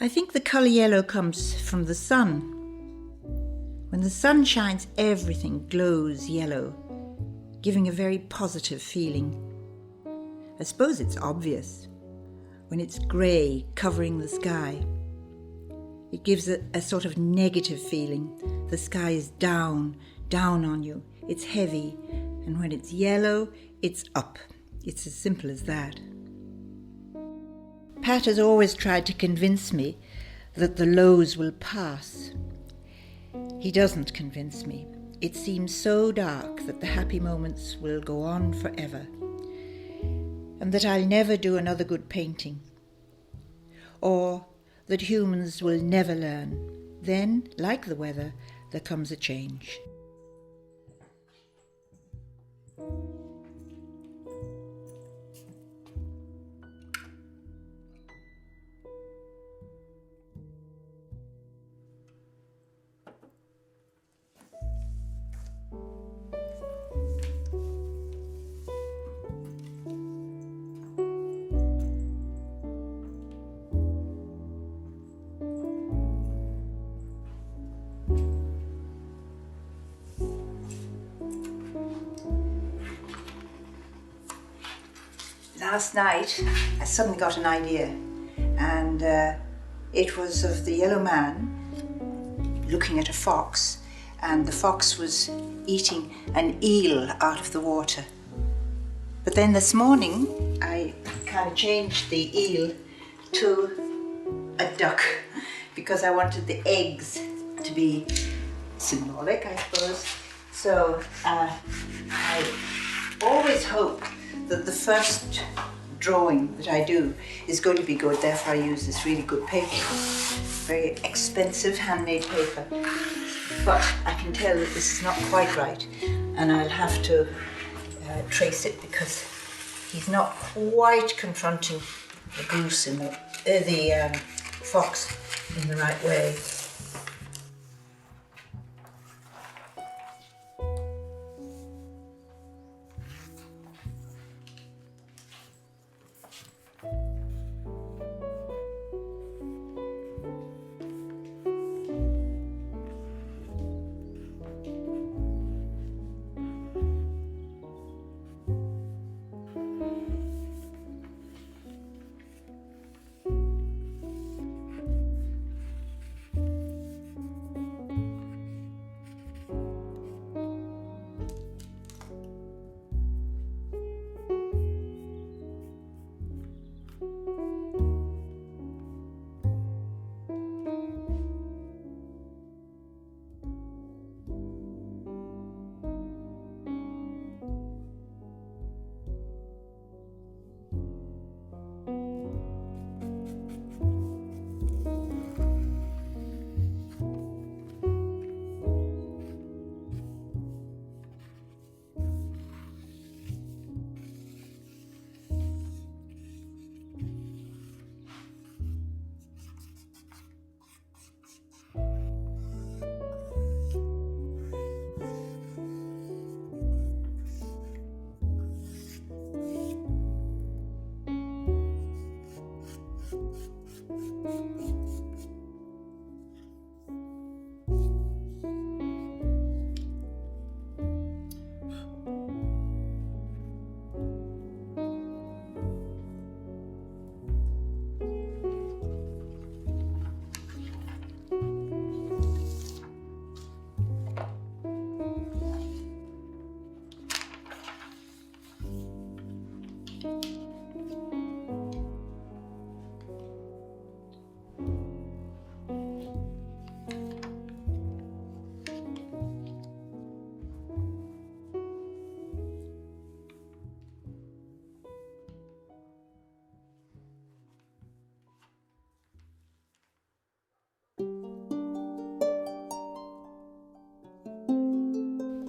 I think the colour yellow comes from the sun. When the sun shines, everything glows yellow, giving a very positive feeling. I suppose it's obvious. When it's grey, covering the sky, it gives a sort of negative feeling. The sky is down on you. It's heavy. And when it's yellow, it's up. It's as simple as that. Pat has always tried to convince me that the lows will pass. He doesn't convince me. It seems so dark that the happy moments will go on forever, and that I'll never do another good painting, or that humans will never learn. Then, like the weather, there comes a change. Last night, I suddenly got an idea, and it was of the yellow man looking at a fox, and the fox was eating an eel out of the water. But then this morning, I kind of changed the eel to a duck because I wanted the eggs to be symbolic, I suppose. So I always hope that the first drawing that I do is going to be good, therefore I use this really good paper. Very expensive handmade paper. But I can tell that this is not quite right, and I'll have to trace it because he's not quite confronting the goose in the fox in the right way.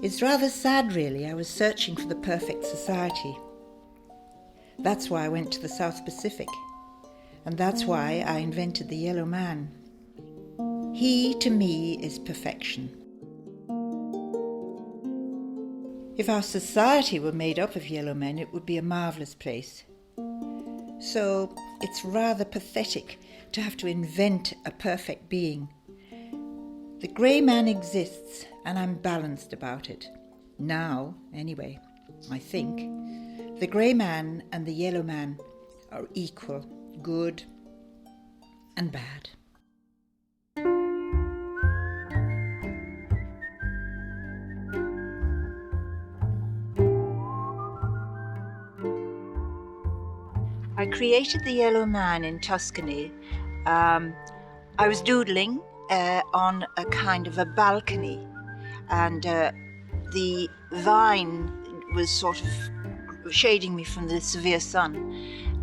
It's rather sad, really. I was searching for the perfect society. That's why I went to the South Pacific. And that's why I invented the yellow man. He, to me, is perfection. If our society were made up of yellow men, it would be a marvellous place. So it's rather pathetic to have to invent a perfect being. The grey man exists, and I'm balanced about it. Now, anyway, I think. The grey man and the yellow man are equal, good and bad. I created the yellow man in Tuscany. I was doodling on a kind of a balcony, and the vine was sort of shading me from the severe sun,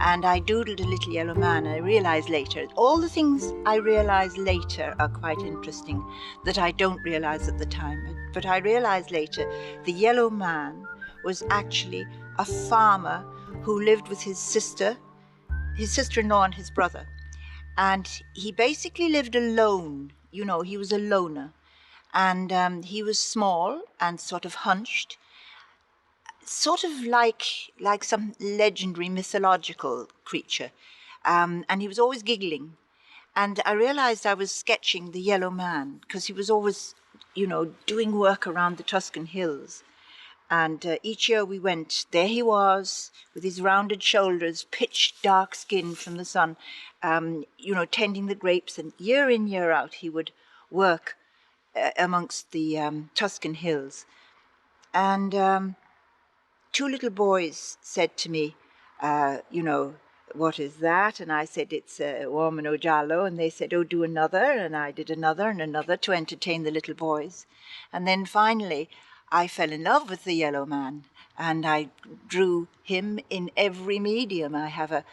and I doodled a little yellow man. And I realized later, all the things I realize later are quite interesting that I don't realize at the time, but I realized later the yellow man was actually a farmer who lived with his sister-in-law and his brother. And he basically lived alone. You know, he was a loner. And he was small and sort of hunched, sort of like some legendary mythological creature. And he was always giggling. And I realized I was sketching the yellow man because he was always, doing work around the Tuscan hills. And each year we went, there he was, with his rounded shoulders, pitched dark skin from the sun, tending the grapes. And year in, year out, he would work amongst the Tuscan hills. And two little boys said to me, what is that? And I said, it's uomino giallo. And they said, oh, do another. And I did another and another to entertain the little boys. And then finally, I fell in love with the yellow man, and I drew him in every medium. I have a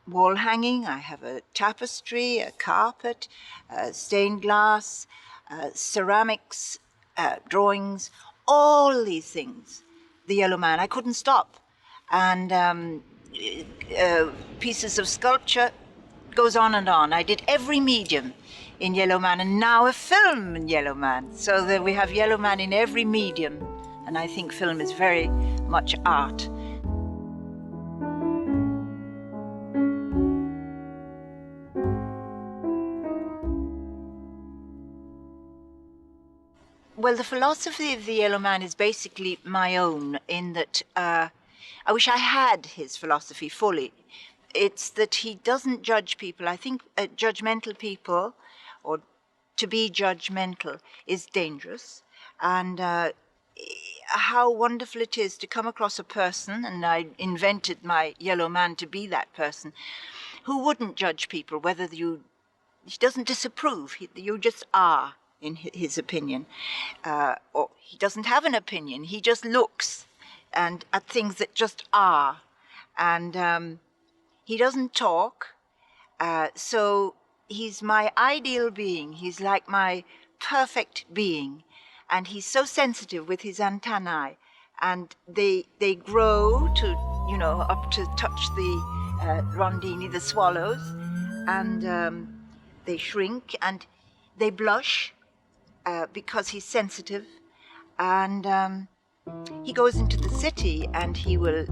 wall hanging, I have a tapestry, a carpet, stained glass, ceramics, drawings, all these things. The yellow man, I couldn't stop. And pieces of sculpture, goes on and on. I did every medium in Yellow Man, and now a film in Yellow Man, so that we have Yellow Man in every medium, and I think film is very much art. Well, the philosophy of the Yellow Man is basically my own, in that I wish I had his philosophy fully. It's that he doesn't judge people. I think judgmental people, or to be judgmental, is dangerous. And how wonderful it is to come across a person, and I invented my yellow man to be that person, who wouldn't judge people, whether he doesn't disapprove, you just are, in his opinion. Or he doesn't have an opinion, he just looks and at things that just are. And he doesn't talk, so he's my ideal being. He's like my perfect being. And he's so sensitive with his antennae. And they grow to, up to touch the rondini, the swallows. And they shrink and they blush because he's sensitive. And he goes into the city and he will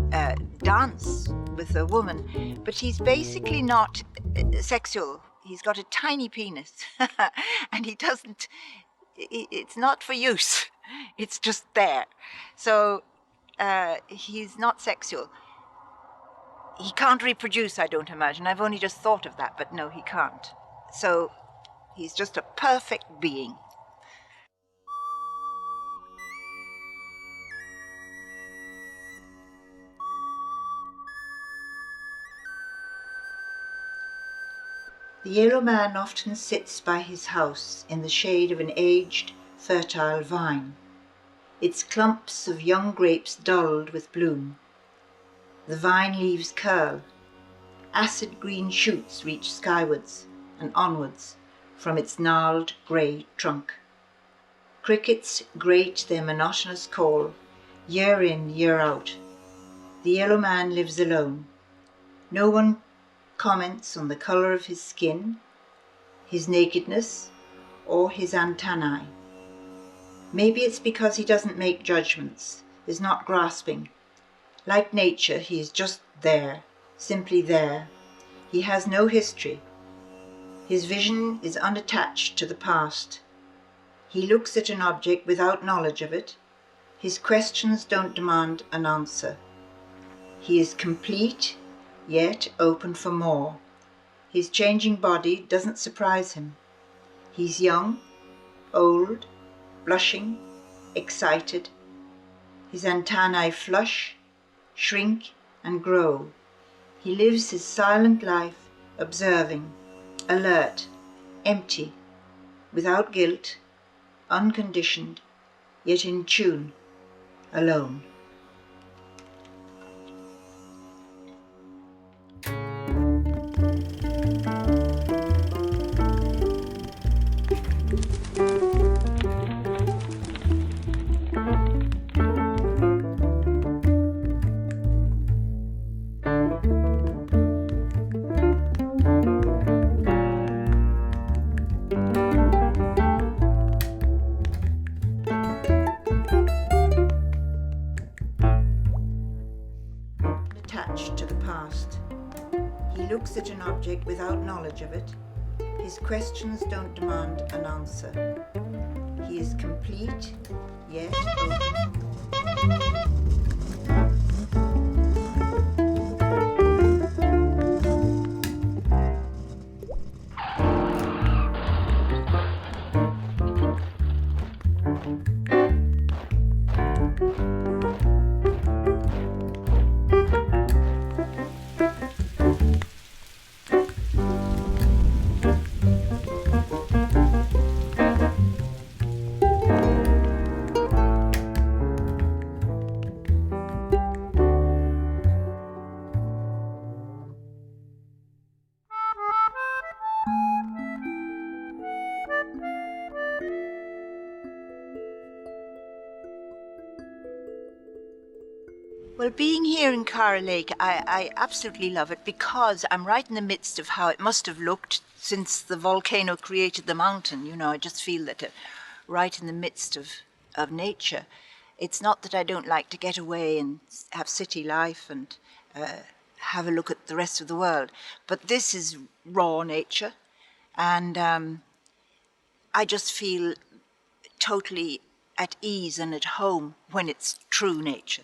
dance with a woman. But he's basically not sexual. He's got a tiny penis, and he doesn't, it's not for use, it's just there. So he's not sexual. He can't reproduce, I don't imagine. I've only just thought of that, but no, he can't. So he's just a perfect being. The yellow man often sits by his house in the shade of an aged, fertile vine, its clumps of young grapes dulled with bloom. The vine leaves curl. Acid green shoots reach skywards and onwards from its gnarled grey trunk. Crickets grate their monotonous call, year in, year out. The yellow man lives alone. No one comments on the colour of his skin, his nakedness, or his antennae. Maybe it's because he doesn't make judgments, is not grasping. Like nature, he is just there, simply there, He has no history. His vision is unattached to the past. He looks at an object without knowledge of it. His questions don't demand an answer. He is complete, yet open for more. His changing body doesn't surprise him. He's young, old, blushing, excited. His antennae flush, shrink, and grow. He lives his silent life, observing, alert, empty, without guilt, unconditioned, yet in tune, alone. Attached to the past. He looks at an object without knowledge of it. His questions don't demand an answer. He is complete, yet open. Well, being here in Cara Lake, I absolutely love it because I'm right in the midst of how it must have looked since the volcano created the mountain. You know, I just feel that right in the midst of nature. It's not that I don't like to get away and have city life and have a look at the rest of the world, but this is raw nature, and I just feel totally at ease and at home when it's true nature.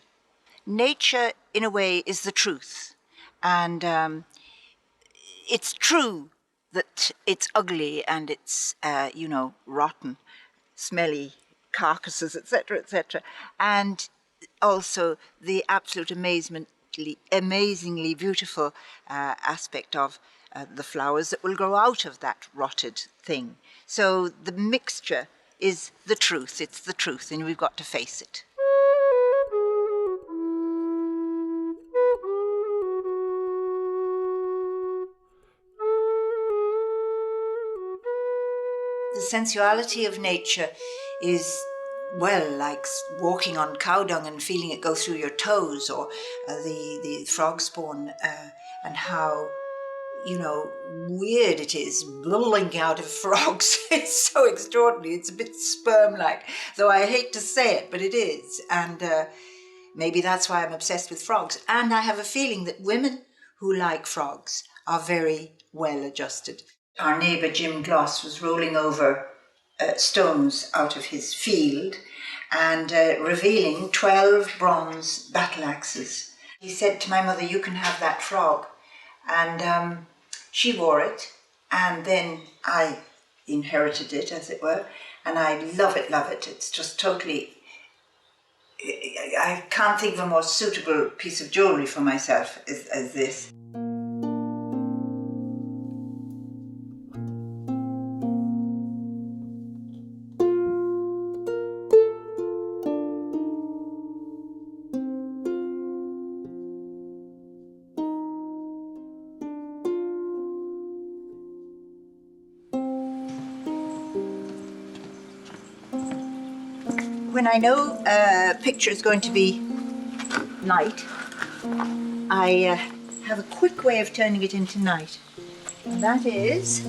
Nature, in a way, is the truth, and it's true that it's ugly and it's, rotten, smelly carcasses, etc., etc., and also the absolute amazingly beautiful aspect of the flowers that will grow out of that rotted thing. So the mixture is the truth, it's the truth, and we've got to face it. The sensuality of nature is, well, like walking on cow dung and feeling it go through your toes, or the frog spawn, and how, weird it is bubbling out of frogs. It's so extraordinary. It's a bit sperm-like, though I hate to say it, but it is. And maybe that's why I'm obsessed with frogs. And I have a feeling that women who like frogs are very well adjusted. Our neighbour Jim Gloss was rolling over stones out of his field and revealing 12 bronze battle axes. He said to my mother, "You can have that frog." And she wore it, and then I inherited it, as it were, and I love it, love it. It's just totally, I can't think of a more suitable piece of jewellery for myself as this. When I know a picture is going to be night, I have a quick way of turning it into night. And that is,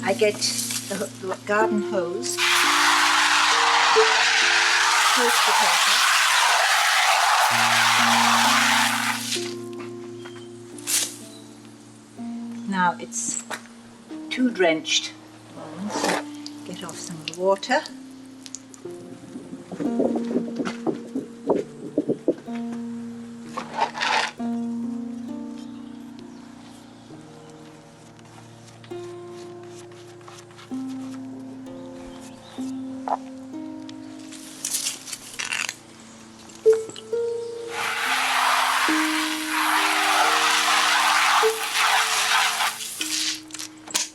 I get the garden hose, toast the paper, Now it's too drenched. So get off some of the water.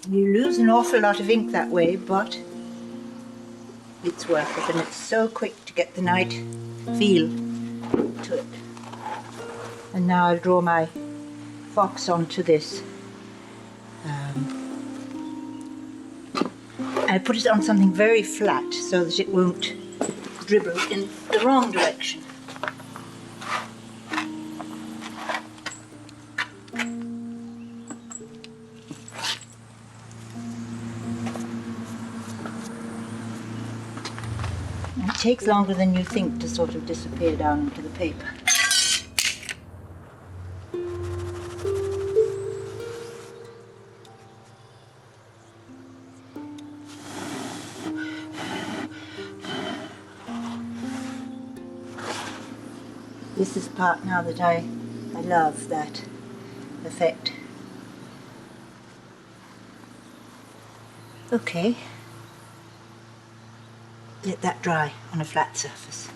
You lose an awful lot of ink that way, but it's worth it, and it's so quick to get the night feel to it. And now I'll draw my fox onto this. I put it on something very flat so that it won't dribble in the wrong direction. It takes longer than you think to sort of disappear down into the paper. This is part now that I love, that effect. Okay. Let that dry on a flat surface.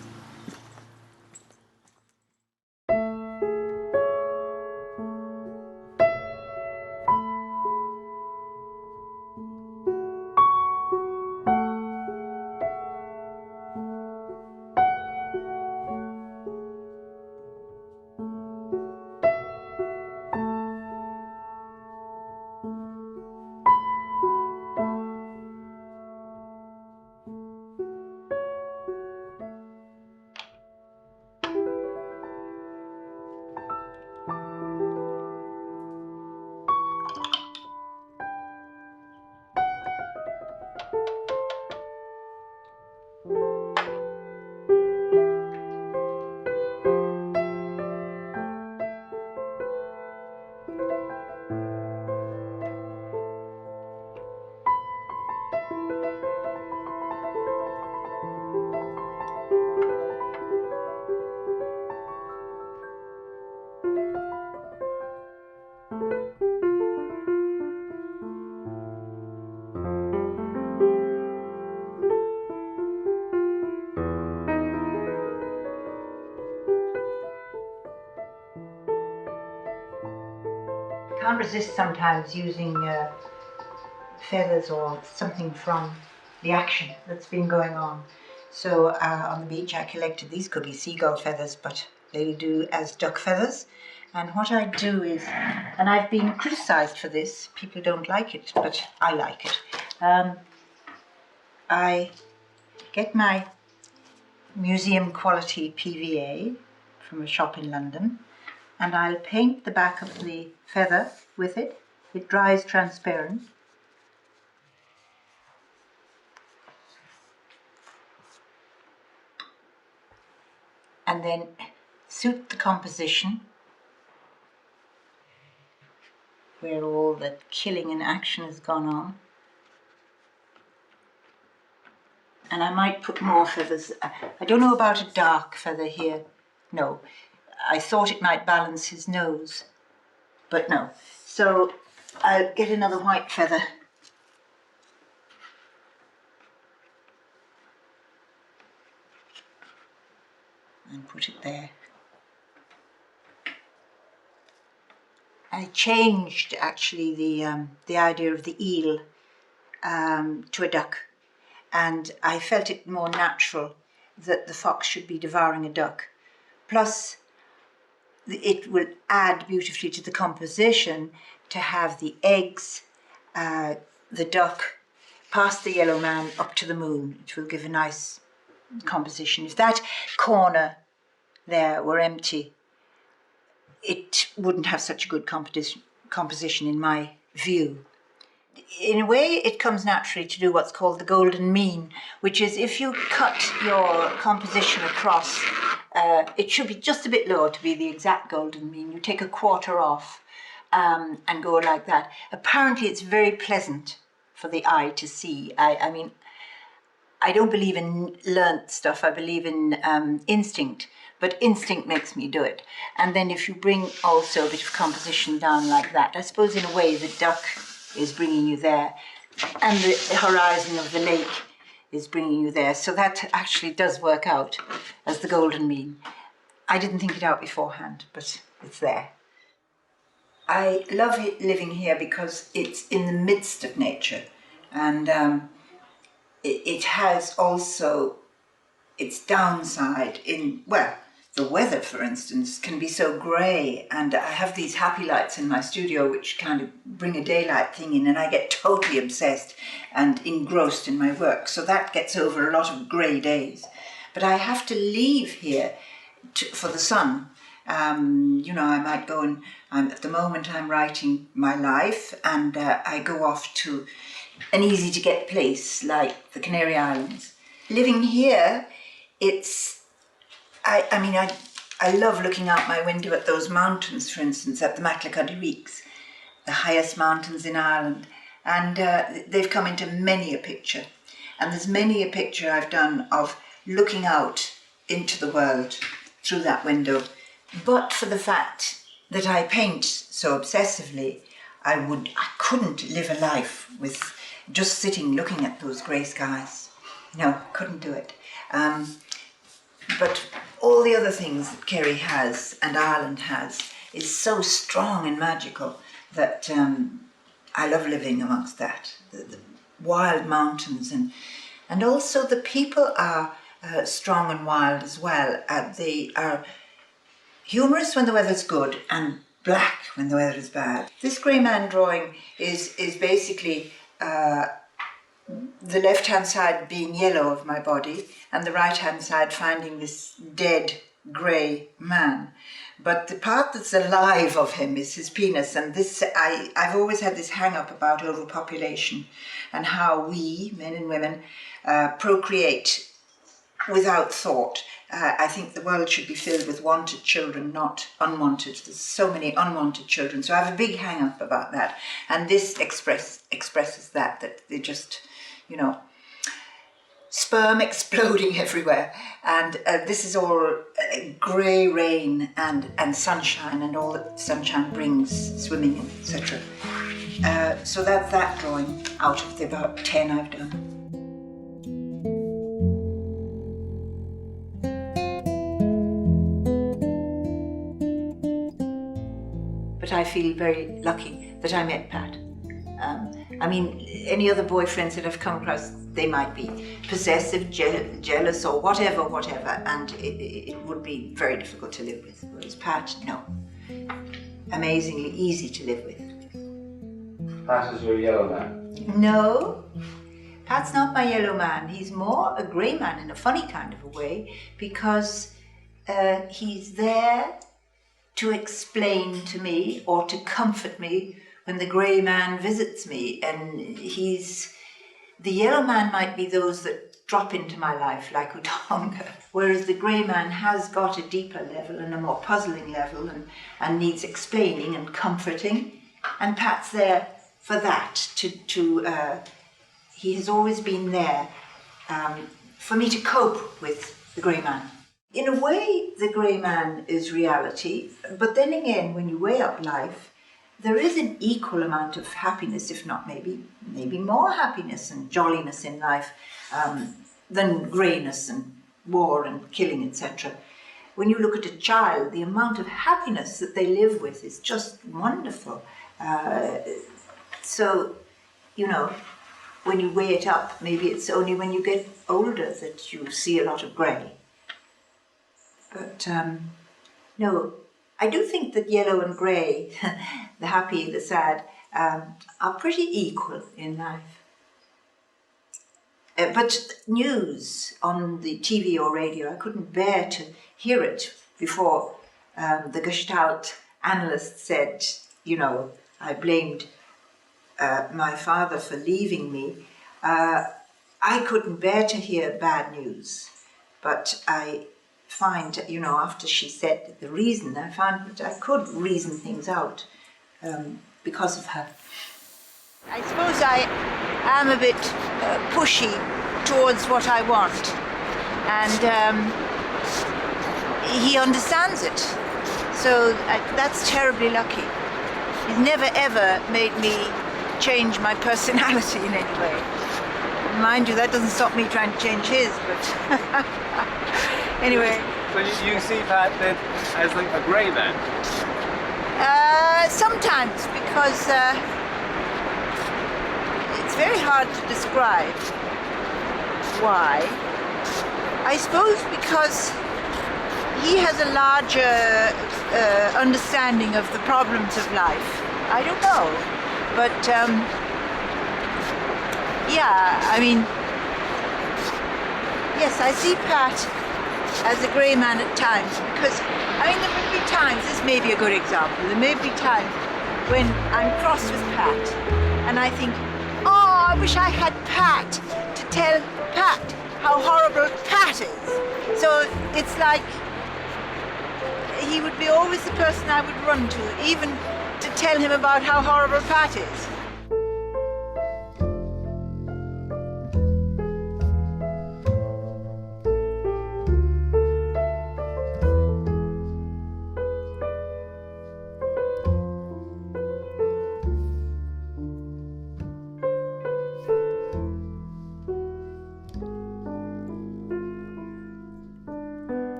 Can't resist sometimes using feathers or something from the action that's been going on. So on the beach I collected, these could be seagull feathers, but they'll do as duck feathers. And what I do is, and I've been criticised for this, people don't like it, but I like it. I get my museum quality PVA from a shop in London, and I'll paint the back of the feather with it. It dries transparent. And then suit the composition where all the killing and action has gone on. And I might put more feathers. I don't know about a dark feather here. No. I thought it might balance his nose, but no. So I'll get another white feather. And put it there. I changed actually the idea of the eel to a duck, and I felt it more natural that the fox should be devouring a duck. Plus, it will add beautifully to the composition to have the eggs, the duck, past the yellow man up to the moon. It will give a nice composition. If that corner there were empty, it wouldn't have such a good composition in my view. In a way, it comes naturally to do what's called the golden mean, which is if you cut your composition across, it should be just a bit lower to be the exact golden mean. You take a quarter off, and go like that. Apparently it's very pleasant for the eye to see. I mean, I don't believe in learnt stuff, I believe in instinct, but instinct makes me do it. And then if you bring also a bit of composition down like that, I suppose in a way the duck is bringing you there, and the horizon of the lake is bringing you there. So that actually does work out as the golden mean. I didn't think it out beforehand, but it's there. I love living here because it's in the midst of nature, and it has also its downside in, well, the weather, for instance, can be so grey, and I have these happy lights in my studio which kind of bring a daylight thing in, and I get totally obsessed and engrossed in my work, so that gets over a lot of grey days. But I have to leave here for the sun. You know, I might go and, at the moment I'm writing my life, and I go off to an easy to get place like the Canary Islands. Living here, it's, I love looking out my window at those mountains, for instance, at the Maclacuddy Reeks, the highest mountains in Ireland, and they've come into many a picture. And there's many a picture I've done of looking out into the world through that window. But for the fact that I paint so obsessively, I couldn't live a life with just sitting looking at those grey skies. No, couldn't do it. But all the other things that Kerry has and Ireland has is so strong and magical that I love living amongst that. The wild mountains, and also the people are strong and wild as well. They are humorous when the weather's good and black when the weather is bad. This grey man drawing is basically the left-hand side being yellow of my body and the right-hand side finding this dead grey man. But the part that's alive of him is his penis, and this I've always had this hang-up about overpopulation and how we, men and women, procreate without thought. I think the world should be filled with wanted children, not unwanted. There's so many unwanted children, so I have a big hang-up about that. And this expresses that they just, you know, sperm exploding everywhere. And this is all grey rain and sunshine, and all that sunshine brings, swimming, etc. So that's that drawing out of the about 10 I've done. But I feel very lucky that I met Pat. I mean, any other boyfriends that I've come across, they might be possessive, jealous, or whatever, and it would be very difficult to live with. Whereas Pat, no. Amazingly easy to live with. Pat is your yellow man? No, Pat's not my yellow man. He's more a grey man in a funny kind of a way, because he's there to explain to me or to comfort me when the grey man visits me. And the yellow man might be those that drop into my life like Utonga, whereas the grey man has got a deeper level and a more puzzling level and needs explaining and comforting, and Pat's there for that. He has always been there for me to cope with the grey man. In a way, the grey man is reality, but then again, when you weigh up life, there is an equal amount of happiness, if not maybe more happiness and jolliness in life than greyness and war and killing, etc. When you look at a child, the amount of happiness that they live with is just wonderful. So, you know, when you weigh it up, maybe it's only when you get older that you see a lot of grey. But no, I do think that yellow and grey, the happy, the sad, are pretty equal in life. But news on the TV or radio, I couldn't bear to hear it before the Gestalt analyst said, you know, I blamed my father for leaving me. I couldn't bear to hear bad news, but I find, you know, after she said the reason, I found that I could reason things out because of her. I suppose I am a bit pushy towards what I want, and he understands it. So that's terribly lucky. He's never ever made me change my personality in any way. Mind you, that doesn't stop me trying to change his, but anyway. So you see Pat as like a grey man? Sometimes, because it's very hard to describe why. I suppose because he has a larger understanding of the problems of life. I don't know, but yeah, I mean, yes, I see Pat as a grey man at times, because, I mean, there may be times, this may be a good example, there may be times when I'm cross with Pat, and I think, oh, I wish I had Pat to tell Pat how horrible Pat is. So it's like, he would be always the person I would run to, even to tell him about how horrible Pat is.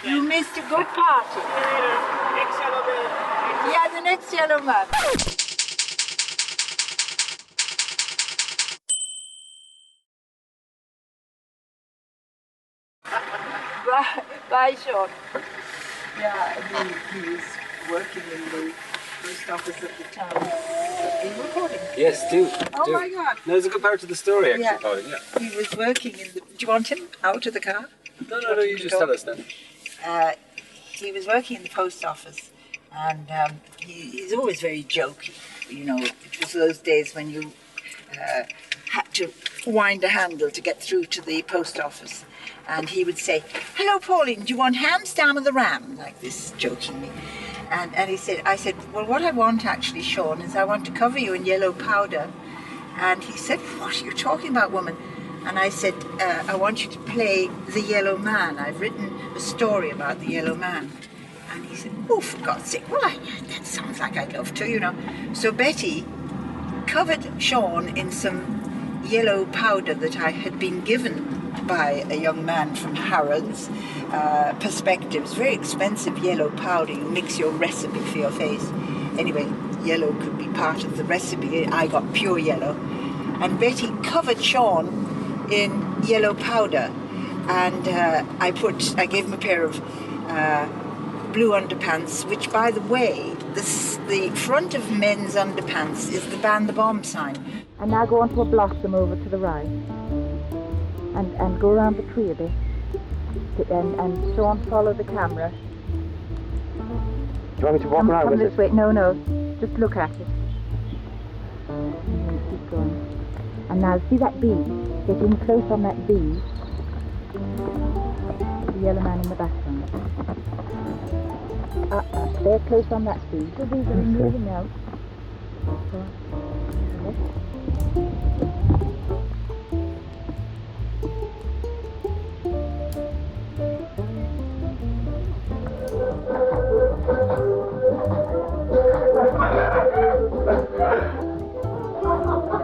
You missed a good party. Yeah, the next yellow man. Bye, Sean. Yeah, he was working in the post office at the town. Are you recording? Yes, do. Oh my God. No, there's a good part to the story, actually, Yeah. Pauline, yeah. He was working in the... Do you want him out of the car? No, you just tell us then. He was working in the post office, and he's always very jokey. You know, it was those days when you had to wind a handle to get through to the post office. And he would say, "Hello, Pauline, do you want ham, stam, or the ram?" Like this, jokingly. And I said, "Well, what I want actually, Sean, is I want to cover you in yellow powder." And he said, "What are you talking about, woman?" And I said, "I want you to play the yellow man. I've written a story about the yellow man." And he said, "Oh, for God's sake, well, that sounds like I'd love to, you know." So Betty covered Sean in some yellow powder that I had been given by a young man from Harrods, Perspectives, very expensive yellow powder. You mix your recipe for your face. Anyway, yellow could be part of the recipe. I got pure yellow. And Betty covered Sean in yellow powder, and I gave him a pair of blue underpants, which, by the way, the front of men's underpants is the ban the bomb sign. And now go onto a blossom over to the right, and go around the tree a bit, and Sean, follow the camera. Do you want me to walk around Come with this way. No, just look at it. And keep going. And now see that bee? Get in close on that bee. The yellow man in the background. They're close on that bee. The bees are moving now.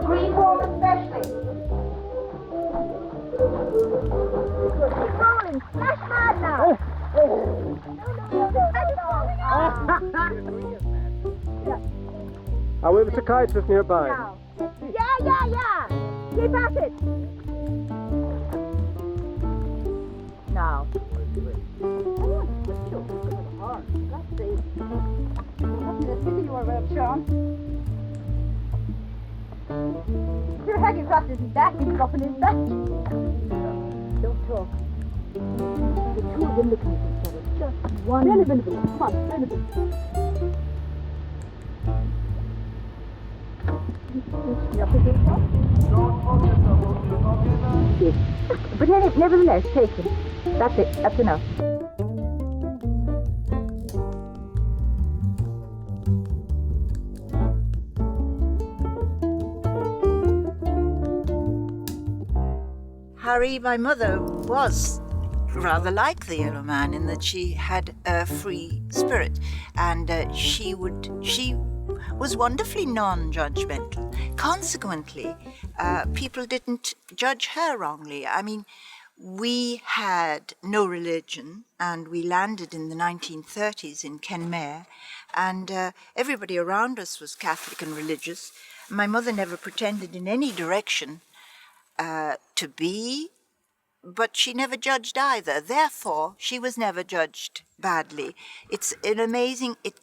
Green ball especially. Rolling, smash hard now. Are we have a psychiatrist nearby? Now. Yeah. Keep at it. Now. Your hanging across his back, he's up in his back. Don't talk. The two of them looking at each other. Just one. Come on, But nevertheless, take him. That's it. That's enough. Harry, my mother, was rather like the Yellow Man in that she had a free spirit, and she was wonderfully non-judgmental. Consequently, people didn't judge her wrongly. I mean, we had no religion, and we landed in the 1930s in Kenmare, and everybody around us was Catholic and religious. My mother never pretended in any direction to be, but she never judged either. Therefore, she was never judged badly. It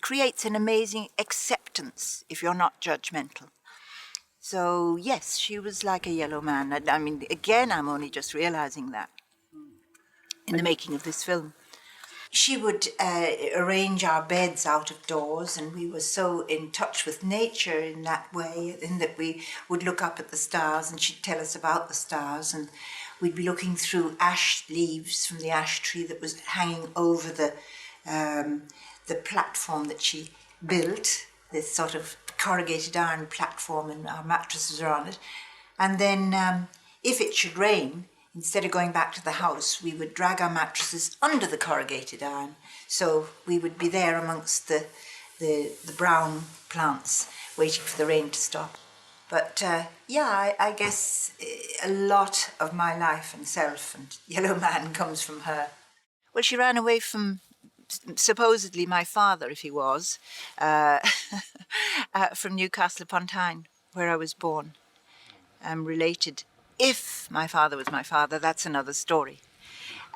creates an amazing acceptance if you're not judgmental. So, yes, she was like a Yellow Man. I mean, again, I'm only just realizing that in the making of this film. She would arrange our beds out of doors, and we were so in touch with nature in that way, in that we would look up at the stars and she'd tell us about the stars, and we'd be looking through ash leaves from the ash tree that was hanging over the platform that she built, this sort of corrugated iron platform, and our mattresses are on it. And then if it should rain, instead of going back to the house, we would drag our mattresses under the corrugated iron. So we would be there amongst the brown plants, waiting for the rain to stop. But I guess a lot of my life and self and Yellow Man comes from her. Well, she ran away from supposedly my father, if he was, from Newcastle upon Tyne, where I was born. I'm related. If my father was my father, that's another story.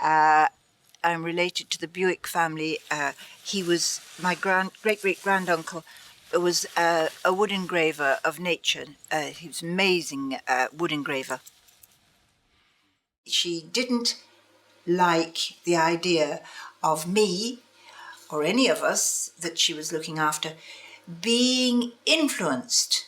I'm related to the Bewick family. He was my great-great-granduncle. Was a wood engraver of nature. He was an amazing wood engraver. She didn't like the idea of me, or any of us that she was looking after, being influenced.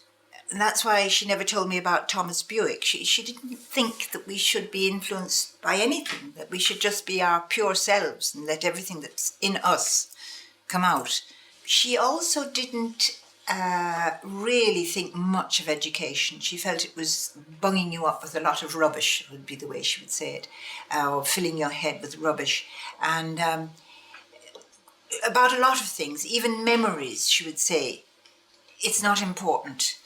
And that's why she never told me about Thomas Bewick. She didn't think that we should be influenced by anything, that we should just be our pure selves and let everything that's in us come out. She also didn't really think much of education. She felt it was bunging you up with a lot of rubbish, would be the way she would say it, or filling your head with rubbish. And about a lot of things, even memories, she would say, it's not important.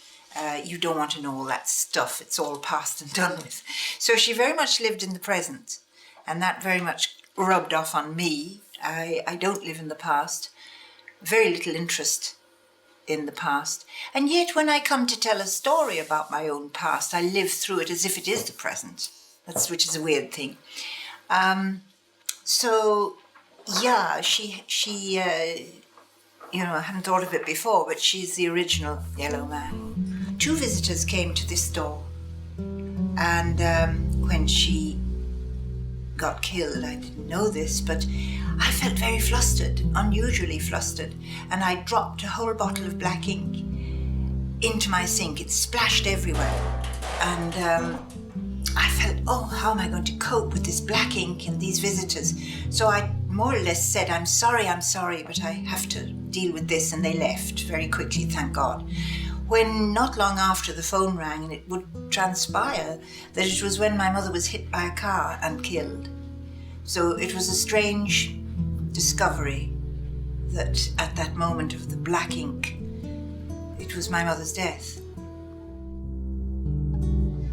You don't want to know all that stuff. It's all past and done with. So she very much lived in the present, and that very much rubbed off on me. I don't live in the past. Very little interest in the past. And yet when I come to tell a story about my own past, I live through it as if it is the present. Which is a weird thing. So, yeah, she I hadn't thought of it before, but she's the original Yellow Man. 2 visitors came to this door, and when she got killed, I didn't know this, but I felt very flustered, unusually flustered, and I dropped a whole bottle of black ink into my sink. It splashed everywhere, and I felt, oh, how am I going to cope with this black ink and these visitors? So I more or less said, I'm sorry, but I have to deal with this, and they left very quickly, thank God. When not long after the phone rang, and it would transpire that it was when my mother was hit by a car and killed. So it was a strange discovery that at that moment of the black ink, it was my mother's death.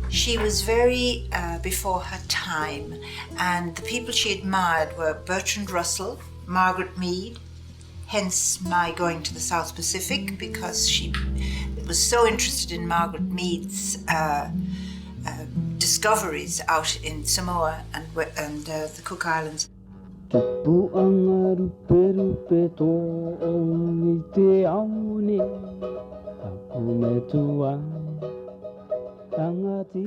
She was very before her time, and the people she admired were Bertrand Russell, Margaret Mead, hence my going to the South Pacific, because she was so interested in Margaret Mead's discoveries out in Samoa and the Cook Islands.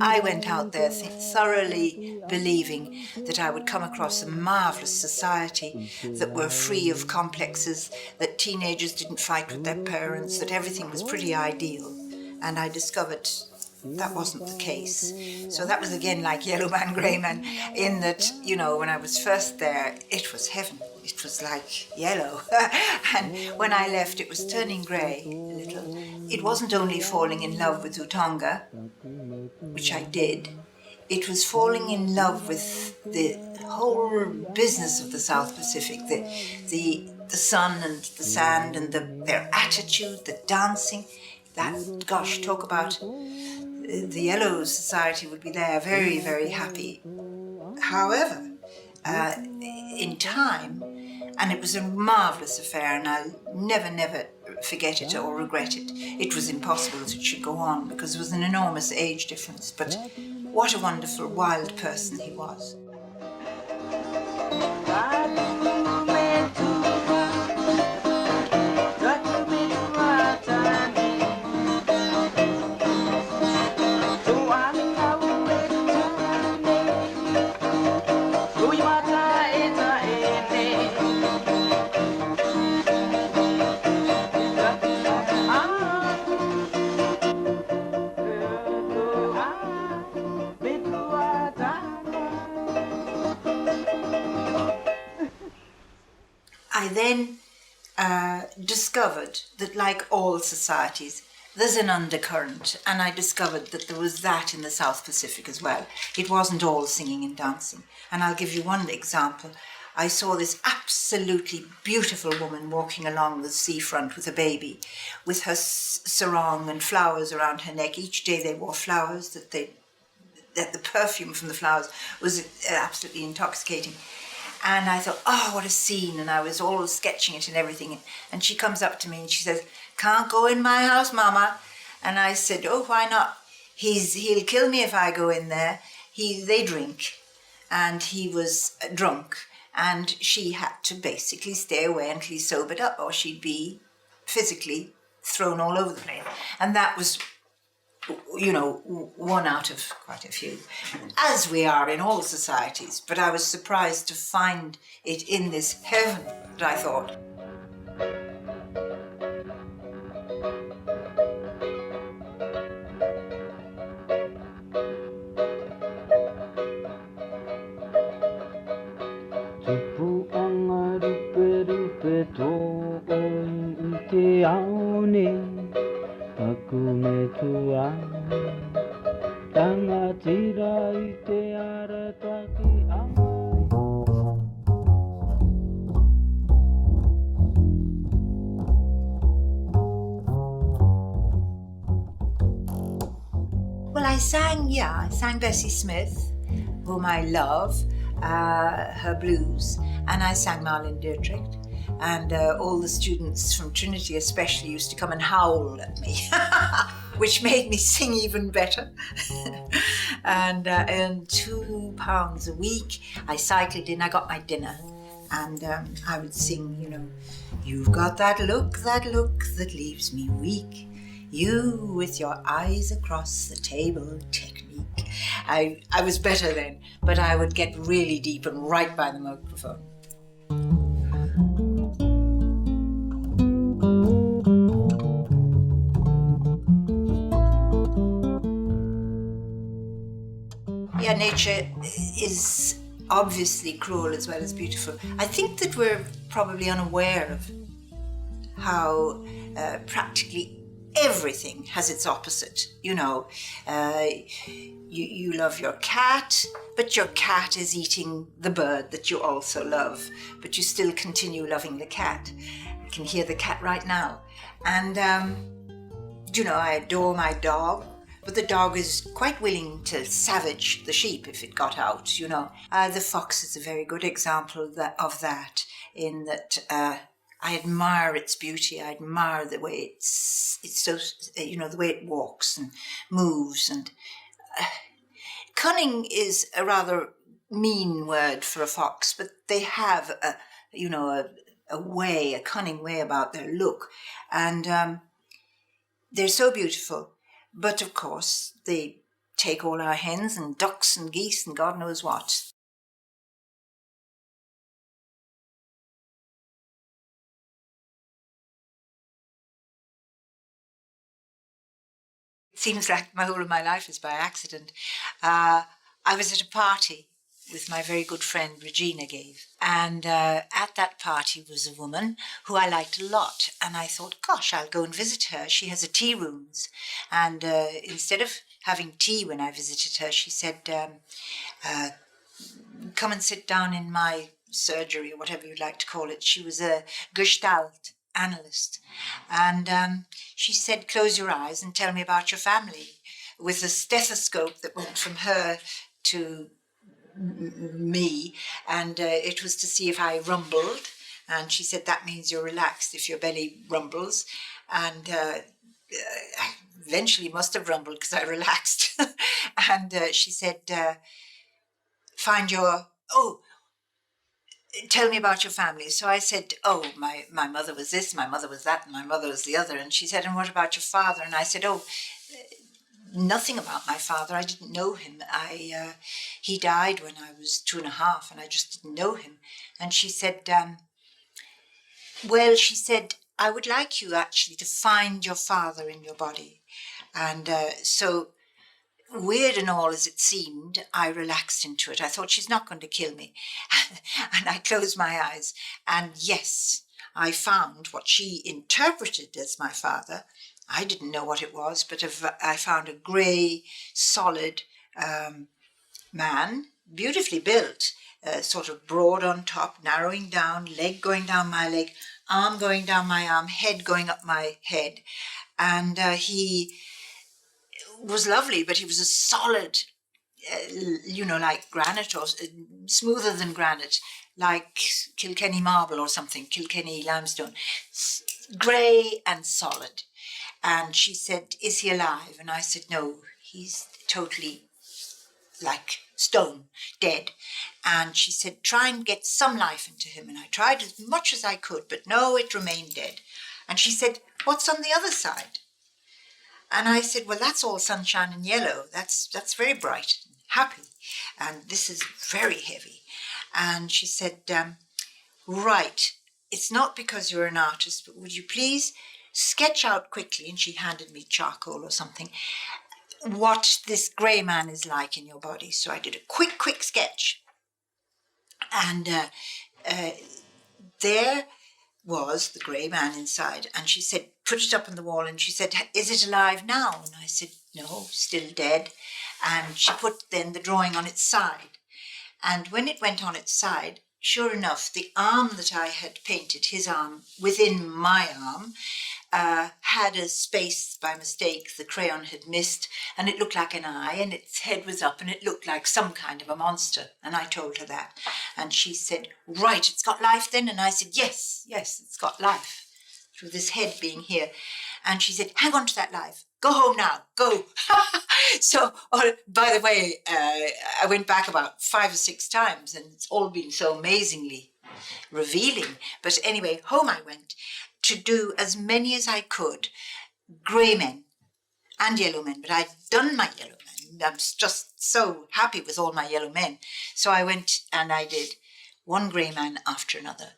I went out there thoroughly believing that I would come across a marvellous society that were free of complexes, that teenagers didn't fight with their parents, that everything was pretty ideal. And I discovered that wasn't the case. So that was again like Yellow Man, Grey Man, in that, you know, when I was first there, it was heaven. It was like yellow. And when I left, it was turning grey a little. It wasn't only falling in love with Utonga, which I did. It was falling in love with the whole business of the South Pacific, the sun and the sand and their attitude, the dancing. That, gosh, talk about the Yellow Society would be there, very, very happy. However, in time, and it was a marvellous affair, and I'll never, never forget it or regret it. It was impossible that it should go on because there was an enormous age difference, but what a wonderful, wild person he was. I then discovered that, like all societies, there's an undercurrent, and I discovered that there was that in the South Pacific as well. It wasn't all singing and dancing. And I'll give you one example. I saw this absolutely beautiful woman walking along the seafront with a baby, with her sarong and flowers around her neck. Each day they wore flowers, that the perfume from the flowers was absolutely intoxicating. And I thought, oh, what a scene. And I was all sketching it and everything. And she comes up to me and she says, "Can't go in my house, Mama." And I said, "Oh, why not? He'll kill me if I go in there. They drink." And he was drunk. And she had to basically stay away until he sobered up, or she'd be physically thrown all over the place. And that was, you know, one out of quite a few, as we are in all societies. But I was surprised to find it in this heaven that I thought. Well, I sang Bessie Smith, whom I love, her blues, and I sang Marlene Dietrich. And all the students from Trinity especially used to come and howl at me, which made me sing even better. And earned £2 a week. I cycled in, I got my dinner, and I would sing, you know, "You've got that look that leaves me weak. You with your eyes across the table technique." I was better then, but I would get really deep and right by the microphone. Yeah, nature is obviously cruel as well as beautiful. I think that we're probably unaware of how practically everything has its opposite. You know, you love your cat, but your cat is eating the bird that you also love, but you still continue loving the cat. I can hear the cat right now. And, you know, I adore my dog, but the dog is quite willing to savage the sheep if it got out, you know. The fox is a very good example of that, in that I admire its beauty. I admire the way it's so, you know, the way it walks and moves. And cunning is a rather mean word for a fox, but they have a cunning way about their look. And they're so beautiful. But of course, they take all our hens and ducks and geese and God knows what. seems like my whole of my life is by accident. I was at a party with my very good friend Regina gave. And at that party was a woman who I liked a lot. And I thought, gosh, I'll go and visit her. She has a tea rooms. And instead of having tea when I visited her, she said, come and sit down in my surgery, or whatever you'd like to call it. She was a Gestalt analyst. And she said, close your eyes and tell me about your family, with a stethoscope that went from her to me, and it was to see if I rumbled. And she said, that means you're relaxed if your belly rumbles. And I eventually must have rumbled because I relaxed. And she said, tell me about your family. So I said, my mother was this, my mother was that, and my mother was the other. And she said, and what about your father? And I said, nothing about my father. I didn't know him. He died when I was 2.5, and I just didn't know him. And she said, I would like you actually to find your father in your body. And so weird and all as it seemed, I relaxed into it. I thought, she's not going to kill me. And I closed my eyes. And yes, I found what she interpreted as my father. I didn't know what it was, but I found a grey, solid man, beautifully built, sort of broad on top, narrowing down, leg going down my leg, arm going down my arm, head going up my head. And he was lovely, but he was a solid, like granite, or smoother than granite, like Kilkenny marble or something, Kilkenny limestone, grey and solid. And she said, is he alive? And I said, no, he's totally like stone, dead. And she said, try and get some life into him. And I tried as much as I could, but no, it remained dead. And she said, what's on the other side? And I said, well, that's all sunshine and yellow. That's very bright and happy. And this is very heavy. And she said, right, it's not because you're an artist, but would you please sketch out quickly, and she handed me charcoal or something, what this grey man is like in your body. So I did a quick sketch. And there was the grey man inside. And she said, put it up on the wall. And she said, is it alive now? And I said, no, still dead. And she put then the drawing on its side. And when it went on its side, sure enough, the arm that I had painted, his arm, within my arm, had a space by mistake. The crayon had missed, and it looked like an eye, and its head was up, and it looked like some kind of a monster. And I told her that. And she said, right, it's got life then? And I said, yes, it's got life, through this head being here. And she said, hang on to that life. Go home now, go. So, by the way, I went back about 5 or 6 times, and it's all been so amazingly revealing. But anyway, home I went to do as many as I could, grey men and yellow men. But I'd done my yellow men. I'm just so happy with all my yellow men. So I went and I did one grey man after another.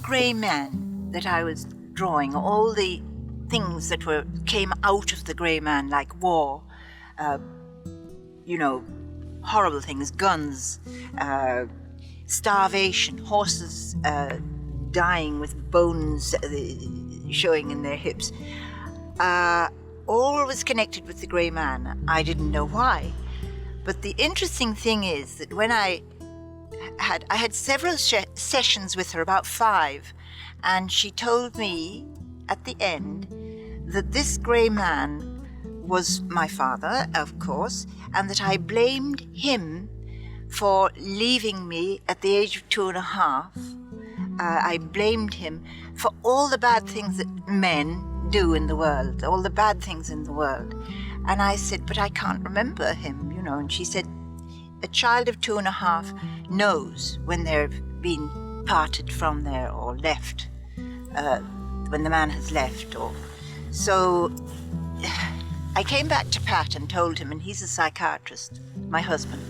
Grey man that I was drawing, all the things that came out of the grey man, like war, horrible things, guns, starvation, horses dying with bones showing in their hips. All was connected with the grey man. I didn't know why. But the interesting thing is that when I had several sessions with her, about 5, and she told me at the end that this grey man was my father, of course, and that I blamed him for leaving me at the age of 2.5. I blamed him for all the bad things that men do in the world, all the bad things in the world. And I said, but I can't remember him, you know. And she said, a child of 2.5 knows when they've been parted from there or left, when the man has left. So I came back to Pat and told him, and he's a psychiatrist, my husband,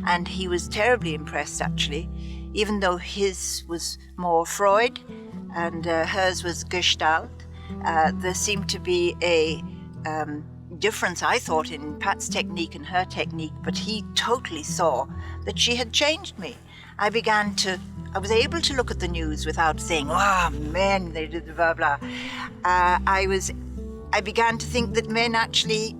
and he was terribly impressed, actually, even though his was more Freud and hers was Gestalt. There seemed to be a difference, I thought, in Pat's technique and her technique, but he totally saw that she had changed me. I was able to look at the news without saying, oh, men, they did blah, blah. I began to think that men actually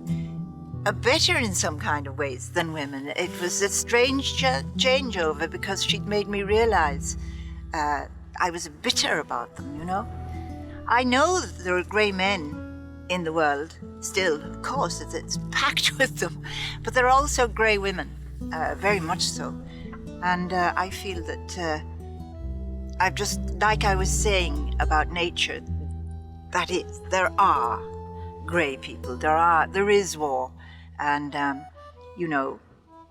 are better in some kind of ways than women. It was a strange changeover because she'd made me realize I was bitter about them, you know. I know that there are grey men in the world still, of course, it's packed with them, but there are also grey women, very much so. And I feel that I've just, like I was saying about nature, that is, there are grey people, there is war, and you know,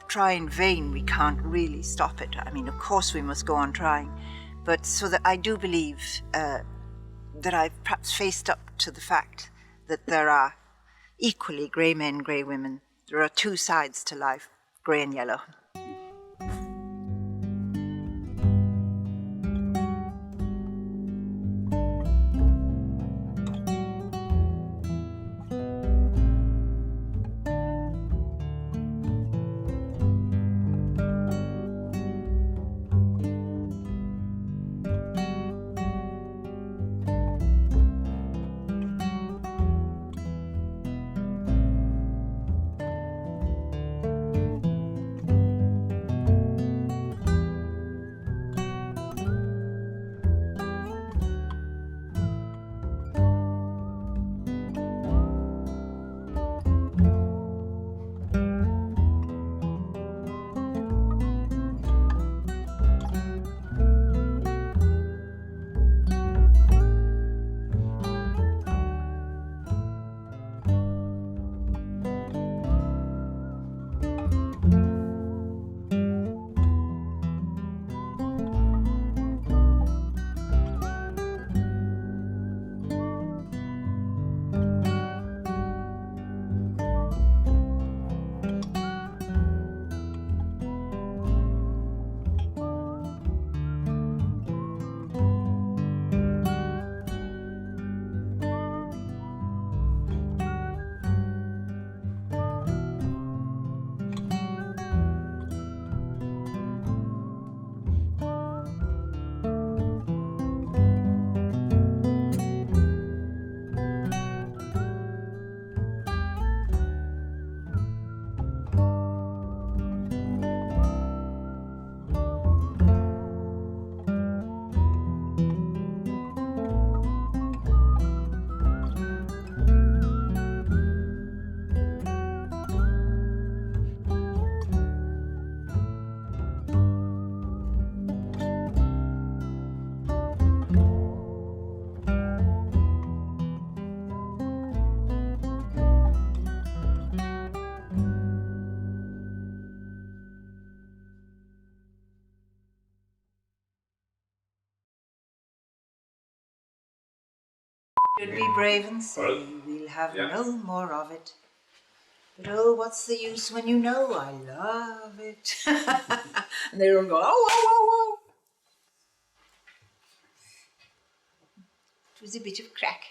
try in vain, we can't really stop it. I mean, of course we must go on trying, but so that I do believe that I've perhaps faced up to the fact that there are equally grey men, grey women. There are two sides to life, grey and yellow. Should be brave and say we'll have no more of it. But oh, what's the use when you know I love it? And they all go, oh, oh, oh, oh. It was a bit of crack.